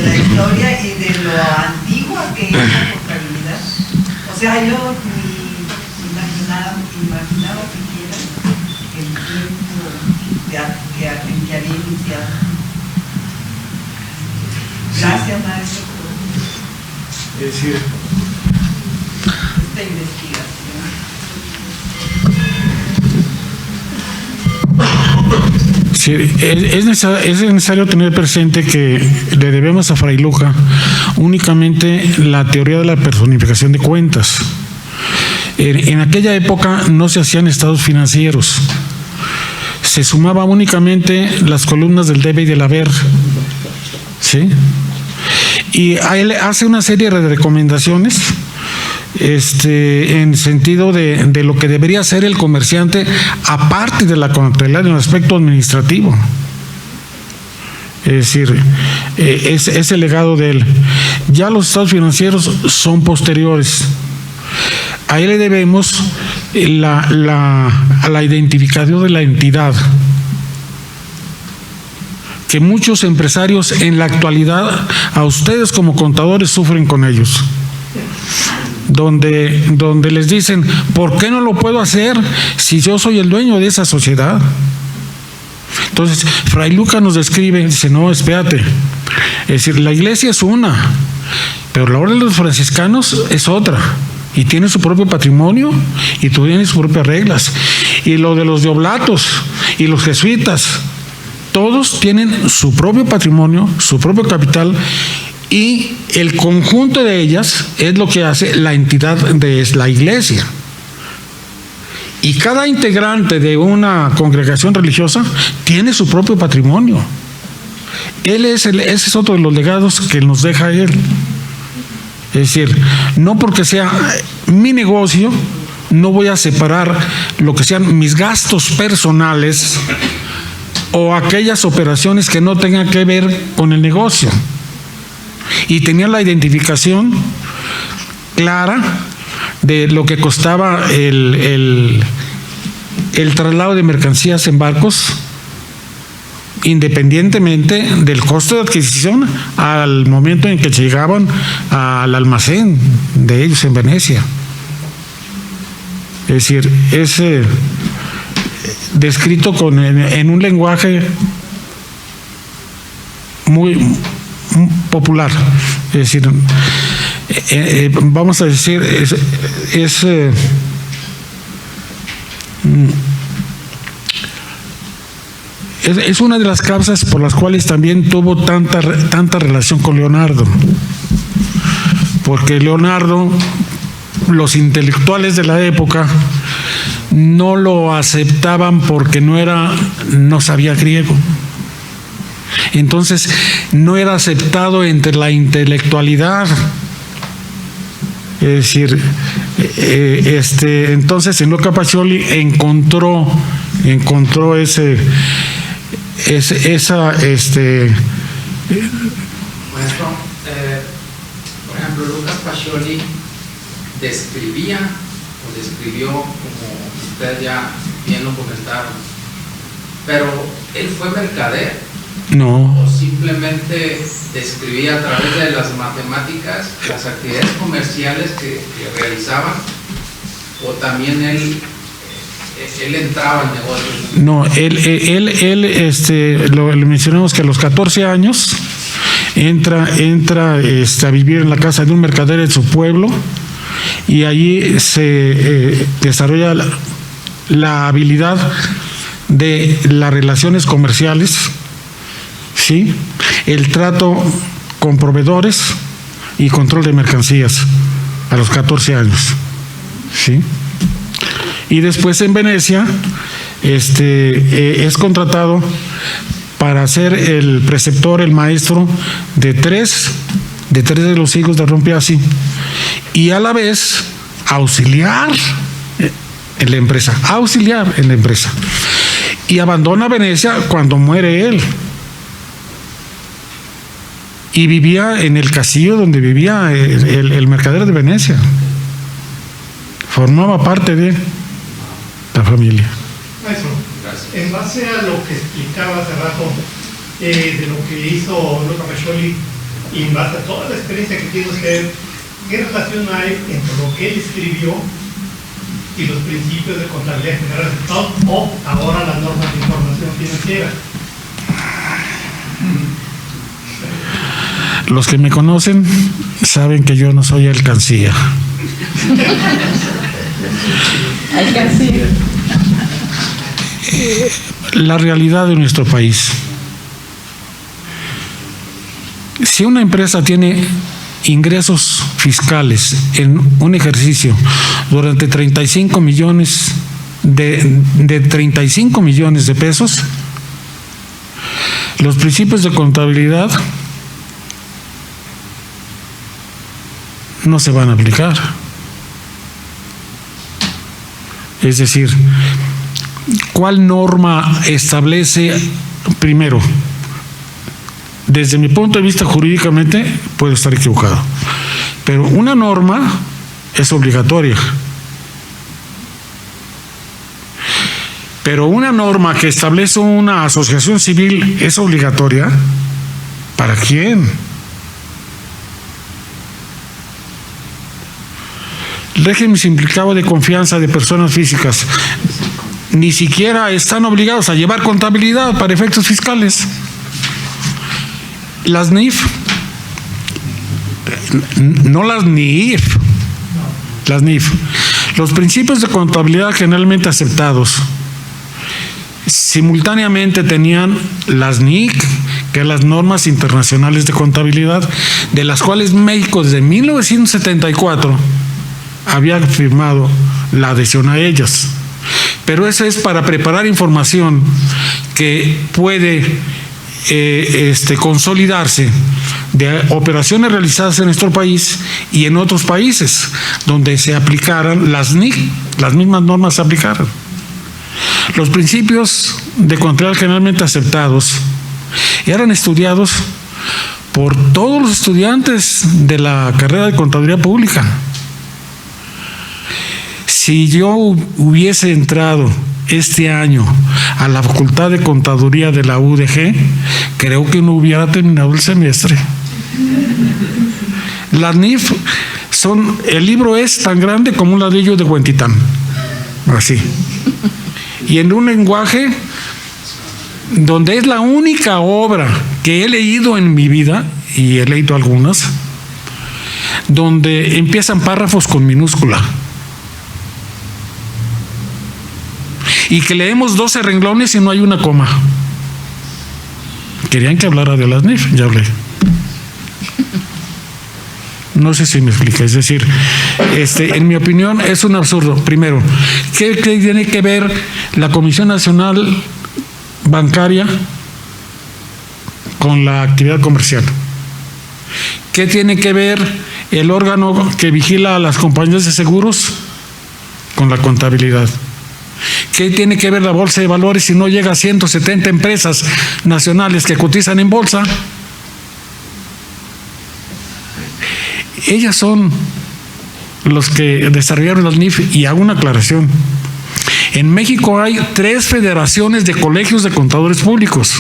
la historia y de lo antigua que es la contabilidad. O sea, yo ni imaginaba siquiera el tiempo en que había iniciado. Gracias, maestro, por Es decir, esta investigación. Sí, es necesario tener presente que le debemos a Fray Luca únicamente la teoría de la personificación de cuentas. En aquella época no se hacían estados financieros, se sumaba únicamente las columnas del debe y del haber, ¿sí? Y a él hace una serie de recomendaciones en sentido de lo que debería hacer el comerciante aparte de la contabilidad en el aspecto administrativo. Es decir, es el legado de él. Ya los estados financieros son posteriores. A él le debemos la identificación de la entidad, que muchos empresarios en la actualidad, a ustedes como contadores, sufren con ellos. Donde les dicen, ¿por qué no lo puedo hacer si yo soy el dueño de esa sociedad? Entonces, Fray Luca nos describe, dice, no, espérate. Es decir, la iglesia es una, pero la orden de los franciscanos es otra. Y tiene su propio patrimonio y tiene sus propias reglas. Y lo de los de oblatos y los jesuitas, todos tienen su propio patrimonio, su propio capital, y el conjunto de ellas es lo que hace la entidad de la iglesia. Y cada integrante de una congregación religiosa tiene su propio patrimonio. Ese es otro de los legados que nos deja él. Es decir, no porque sea mi negocio, no voy a separar lo que sean mis gastos personales o aquellas operaciones que no tengan que ver con el negocio. Y tenía la identificación clara de lo que costaba el traslado de mercancías en barcos, independientemente del costo de adquisición al momento en que llegaban al almacén de ellos en Venecia. Es decir, es descrito en un lenguaje muy popular. Es decir, vamos a decir, es una de las causas por las cuales también tuvo tanta relación con Leonardo, porque Leonardo, los intelectuales de la época no lo aceptaban porque no sabía griego. Entonces no era aceptado entre la intelectualidad. Es decir, entonces en Luca Pacioli encontró esa Maestro, por ejemplo, Lucas Pacioli describió, como ustedes ya bien lo comentaron, pero él fue mercader. No. ¿O simplemente describía a través de las matemáticas las actividades comerciales que realizaban? ¿O también él entraba al negocio? No, le mencionamos que a los 14 años entra a vivir en la casa de un mercader en su pueblo, y allí se desarrolla la habilidad de las relaciones comerciales, ¿sí? El trato con proveedores y control de mercancías a los 14 años, ¿sí? Y después en Venecia es contratado para ser el preceptor, el maestro de tres de los hijos de Rompiasi, y a la vez auxiliar en la empresa, y abandona Venecia cuando muere él, y vivía en el castillo donde vivía el mercader de Venecia, formaba parte de la familia. Maestro, en base a lo que explicaba hace rato de lo que hizo Luca Pacioli, y en base a toda la experiencia que tiene usted, ¿qué relación hay entre lo que él escribió y los principios de contabilidad general aceptados, o ahora las normas de información financiera? Los que me conocen saben que yo no soy alcancía. la realidad de nuestro país. Si una empresa tiene ingresos fiscales en un ejercicio durante 35 millones de 35 millones de pesos, los principios de contabilidad no se van a aplicar. Es decir, ¿cuál norma establece primero? Desde mi punto de vista jurídicamente puedo estar equivocado, pero una norma es obligatoria. Pero una norma que establece una asociación civil es obligatoria. ¿Para quién? El régimen simplificado de confianza de personas físicas ni siquiera están obligados a llevar contabilidad para efectos fiscales. Las NIF, no las NIF, las NIF, los principios de contabilidad generalmente aceptados, simultáneamente tenían las NIC, que son las normas internacionales de contabilidad, de las cuales México desde 1974 había firmado la adhesión a ellas. Pero eso es para preparar información que puede consolidarse de operaciones realizadas en nuestro país y en otros países donde se aplicaran las NIC, las mismas normas se aplicaran. Los principios de contabilidad generalmente aceptados eran estudiados por todos los estudiantes de la carrera de contabilidad pública. Si yo hubiese entrado este año a la Facultad de Contaduría de la UDG, creo que no hubiera terminado el semestre. Las NIF son, el libro es tan grande como un ladrillo de Huentitán, así, y en un lenguaje donde es la única obra que he leído en mi vida, y he leído algunas, donde empiezan párrafos con minúscula y que leemos 12 renglones y no hay una coma. Querían que hablara de las NIF, ya hablé. No sé si me explica. Es decir, en mi opinión es un absurdo. Primero, ¿qué tiene que ver la Comisión Nacional Bancaria con la actividad comercial? ¿Qué tiene que ver el órgano que vigila a las compañías de seguros con la contabilidad? ¿Qué tiene que ver la bolsa de valores si no llega a 170 empresas nacionales que cotizan en bolsa? Ellas son los que desarrollaron las NIF. Y hago una aclaración: en México hay 3 federaciones de colegios de contadores públicos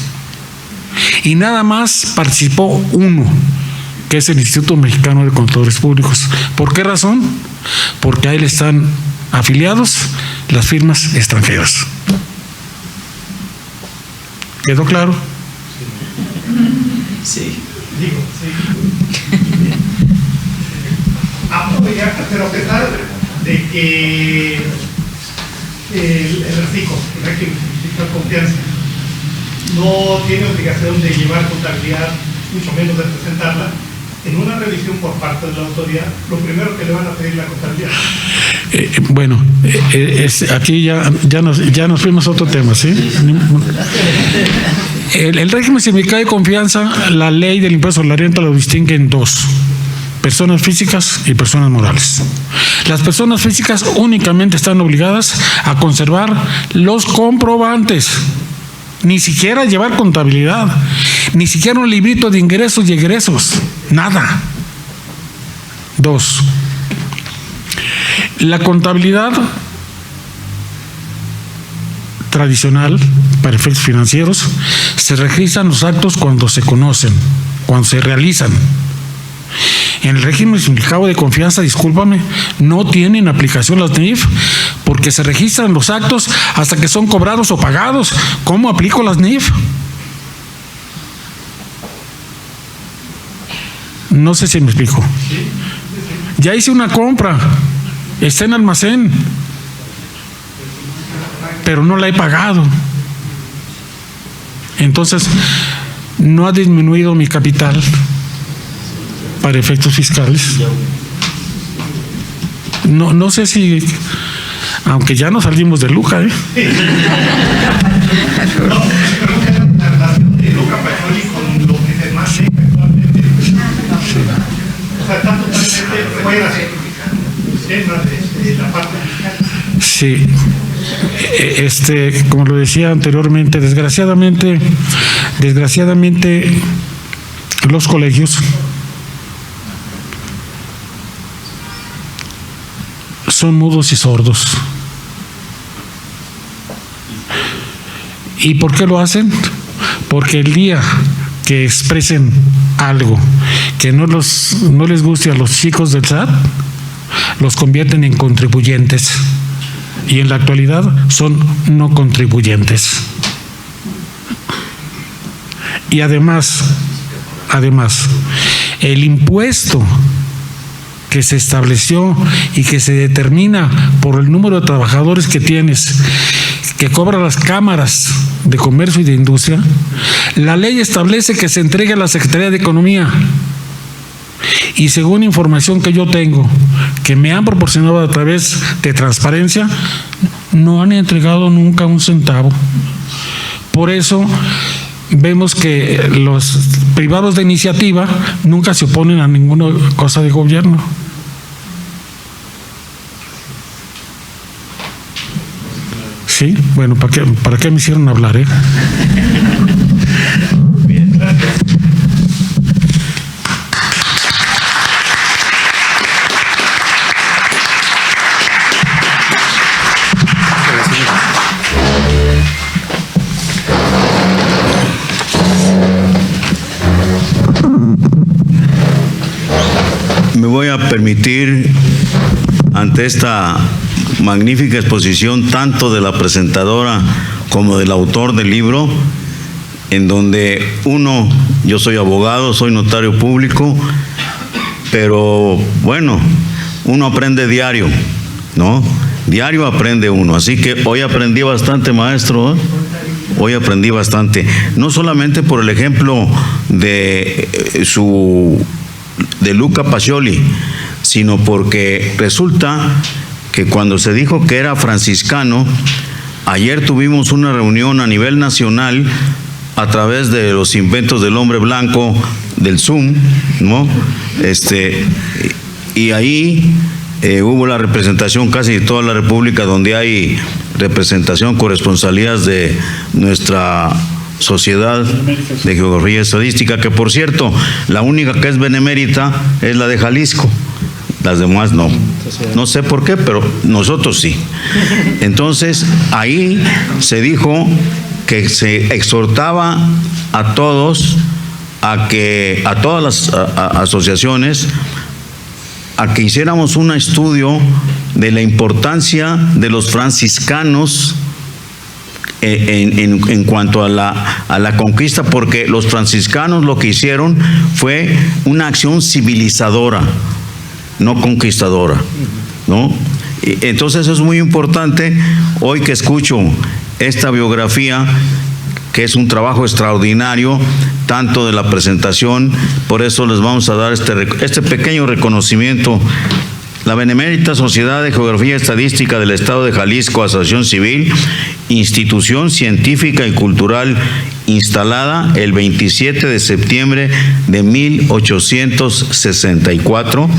y nada más participó uno, que es el Instituto Mexicano de Contadores Públicos. ¿Por qué razón? Porque a él están afiliados las firmas extranjeras. ¿Quedó claro? Sí. Digo, sí. Pero a pesar de que el RCICO, el régimen de confianza, no tiene obligación de llevar contabilidad, mucho menos de presentarla, en una revisión por parte de la autoridad, lo primero que le van a pedir es la contabilidad. Bueno, aquí ya nos fuimos a otro tema, ¿sí? El régimen sindical de confianza, la ley del impuesto sobre la renta lo distingue en 2: personas físicas y personas morales. Las personas físicas únicamente están obligadas a conservar los comprobantes, ni siquiera llevar contabilidad, ni siquiera un librito de ingresos y egresos, nada. 2. La contabilidad tradicional para efectos financieros se registran los actos cuando se conocen, cuando se realizan. En el régimen simplificado de confianza, discúlpame, no tienen aplicación las NIF porque se registran los actos hasta que son cobrados o pagados. ¿Cómo aplico las NIF? No sé si me explico. Ya hice una compra, está en almacén, pero no la he pagado. Entonces, no ha disminuido mi capital para efectos fiscales. No sé si, aunque ya no salimos de Luca, No, creo que la relación de Luca Pacioli con lo que se maneja actualmente, o sea, está totalmente fuera del tema de la parte fiscal. sí, como lo decía anteriormente, desgraciadamente los colegios son mudos y sordos. ¿Y por qué lo hacen? Porque el día que expresen algo que no les guste a los chicos del SAT, los convierten en contribuyentes. Y en la actualidad son no contribuyentes. Y además, el impuesto que se estableció y que se determina por el número de trabajadores que tienes, que cobran las cámaras de comercio y de industria, la ley establece que se entregue a la Secretaría de Economía. Y según información que yo tengo, que me han proporcionado a través de transparencia, no han entregado nunca un centavo. Por eso vemos que los privados de iniciativa nunca se oponen a ninguna cosa de gobierno. Sí, bueno, ¿para qué me hicieron hablar, Bien, gracias. Me voy a permitir, ante esta magnífica exposición, tanto de la presentadora como del autor del libro, en donde yo soy abogado, soy notario público, pero bueno, uno aprende diario, ¿no? Diario aprende uno, así que hoy aprendí bastante, maestro, ¿eh? Hoy aprendí bastante, no solamente por el ejemplo de Luca Pacioli, sino porque resulta que cuando se dijo que era franciscano, ayer tuvimos una reunión a nivel nacional a través de los inventos del hombre blanco del Zoom, ¿no? Y ahí hubo la representación casi de toda la República, donde hay representación, corresponsalías de nuestra Sociedad de Geografía y Estadística, que por cierto, la única que es benemérita es la de Jalisco, las demás no. No sé por qué, pero nosotros sí. Entonces, ahí se dijo que se exhortaba a todos, a todas las asociaciones, a que hiciéramos un estudio de la importancia de los franciscanos en cuanto a la conquista, porque los franciscanos lo que hicieron fue una acción civilizadora, no conquistadora, ¿no? Entonces es muy importante hoy que escucho esta biografía, que es un trabajo extraordinario, tanto de la presentación, por eso les vamos a dar este pequeño reconocimiento. La Benemérita Sociedad de Geografía y Estadística del Estado de Jalisco, asociación civil, institución científica y cultural instalada el 27 de septiembre de 1864,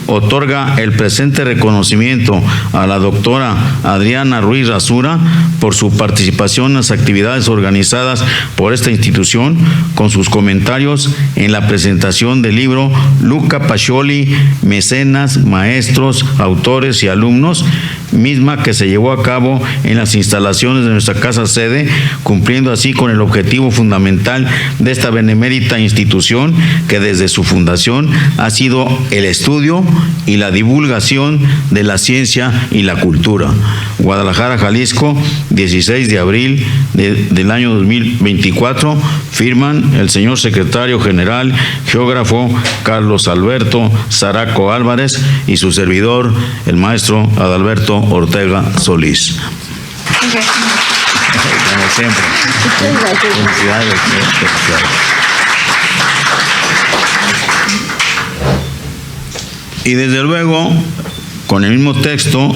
otorga el presente reconocimiento a la doctora Adriana Ruiz Rasura por su participación en las actividades organizadas por esta institución, con sus comentarios en la presentación del libro Luca Pacioli, Mecenas, Maestros, Autores y Alumnos, misma que se llevó a cabo en las instalaciones de nuestra casa sede, cumpliendo así con el objetivo fundamental de esta benemérita institución, que desde su fundación ha sido el estudio y la divulgación de la ciencia y la cultura. Guadalajara, Jalisco, 16 de abril del año 2024, firman el señor secretario general, geógrafo Carlos Alberto Zaraco Álvarez, y su servidor, el maestro Adalberto Ortega Solís. Siempre. Felicidades. Y desde luego, con el mismo texto,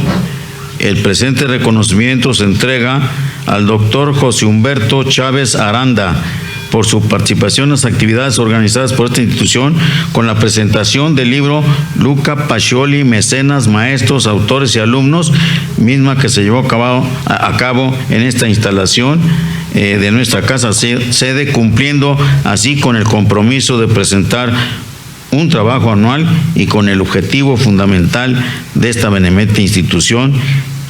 el presente reconocimiento se entrega al doctor José Humberto Chávez Aranda por su participación en las actividades organizadas por esta institución con la presentación del libro Luca Pacioli, Mecenas, Maestros, Autores y Alumnos, misma que se llevó a cabo en esta instalación de nuestra casa sede, cumpliendo así con el compromiso de presentar un trabajo anual y con el objetivo fundamental de esta benemérita institución,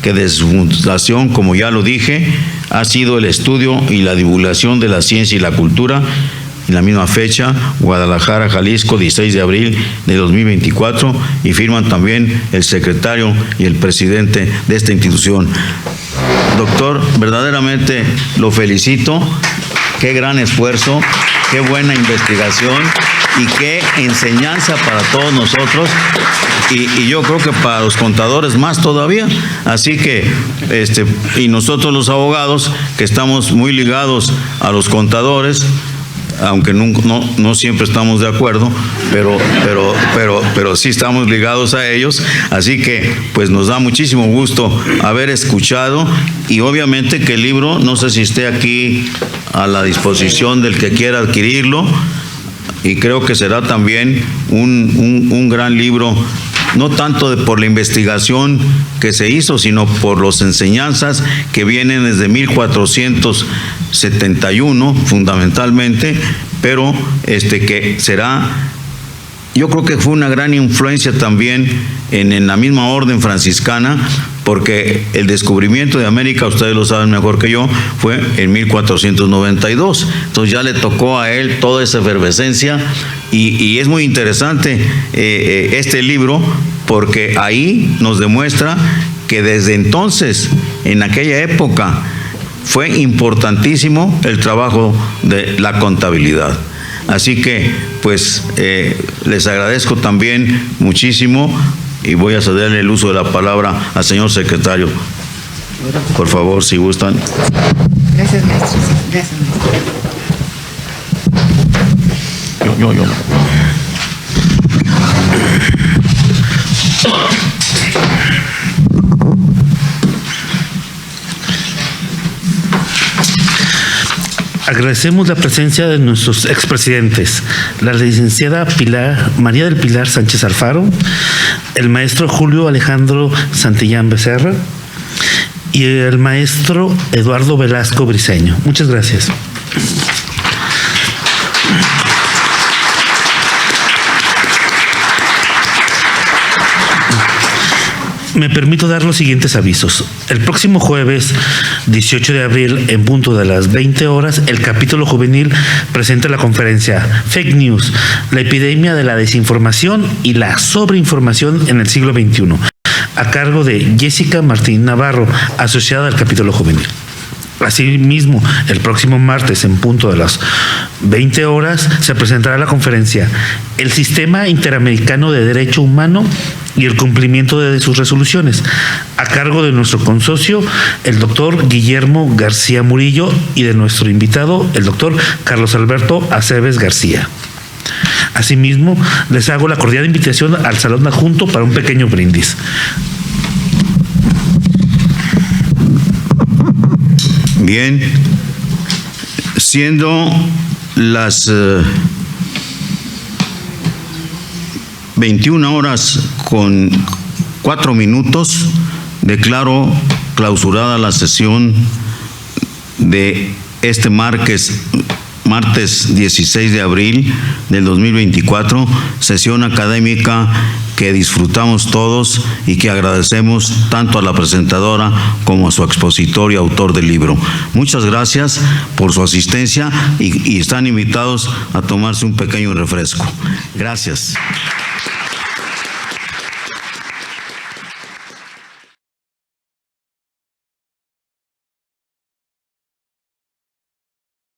que desde su fundación, como ya lo dije, ha sido el estudio y la divulgación de la ciencia y la cultura. En la misma fecha, Guadalajara, Jalisco, 16 de abril de 2024, y firman también el secretario y el presidente de esta institución. Doctor, verdaderamente lo felicito, qué gran esfuerzo, qué buena investigación y qué enseñanza para todos nosotros, y yo creo que para los contadores más todavía. Así que y nosotros los abogados, que estamos muy ligados a los contadores, aunque no siempre estamos de acuerdo, pero sí estamos ligados a ellos. Así que pues nos da muchísimo gusto haber escuchado, y obviamente que el libro, no sé si esté aquí a la disposición del que quiera adquirirlo, y creo que será también un gran libro, no tanto por la investigación que se hizo, sino por las enseñanzas que vienen desde 1471 fundamentalmente, pero que será, yo creo que fue una gran influencia también en la misma orden franciscana, porque el descubrimiento de América, ustedes lo saben mejor que yo, fue en 1492. Entonces ya le tocó a él toda esa efervescencia, y es muy interesante este libro, porque ahí nos demuestra que desde entonces, en aquella época, fue importantísimo el trabajo de la contabilidad. Así que, pues, les agradezco también muchísimo, y voy a cederle el uso de la palabra al señor secretario. Por favor, si gustan. Gracias, maestro. Gracias, maestro. Yo. Agradecemos la presencia de nuestros expresidentes, la licenciada María del Pilar Sánchez Alfaro, el maestro Julio Alejandro Santillán Becerra y el maestro Eduardo Velasco Briceño. Muchas gracias. Me permito dar los siguientes avisos. El próximo jueves 18 de abril, en punto de las 20 horas, el capítulo juvenil presenta la conferencia Fake News, la epidemia de la desinformación y la sobreinformación en el siglo XXI, a cargo de Jessica Martín Navarro, asociada al capítulo juvenil. Asimismo, el próximo martes, en punto de las 20 horas, se presentará la conferencia El Sistema Interamericano de Derecho Humano y el cumplimiento de sus resoluciones, a cargo de nuestro consocio, el doctor Guillermo García Murillo, y de nuestro invitado, el doctor Carlos Alberto Aceves García. Asimismo, les hago la cordial invitación al salón adjunto para un pequeño brindis. Bien, siendo las 21 horas con 4 minutos, declaro clausurada la sesión de este martes 16 de abril del 2024, sesión académica que disfrutamos todos y que agradecemos tanto a la presentadora como a su expositor y autor del libro. Muchas gracias por su asistencia, y están invitados a tomarse un pequeño refresco. Gracias.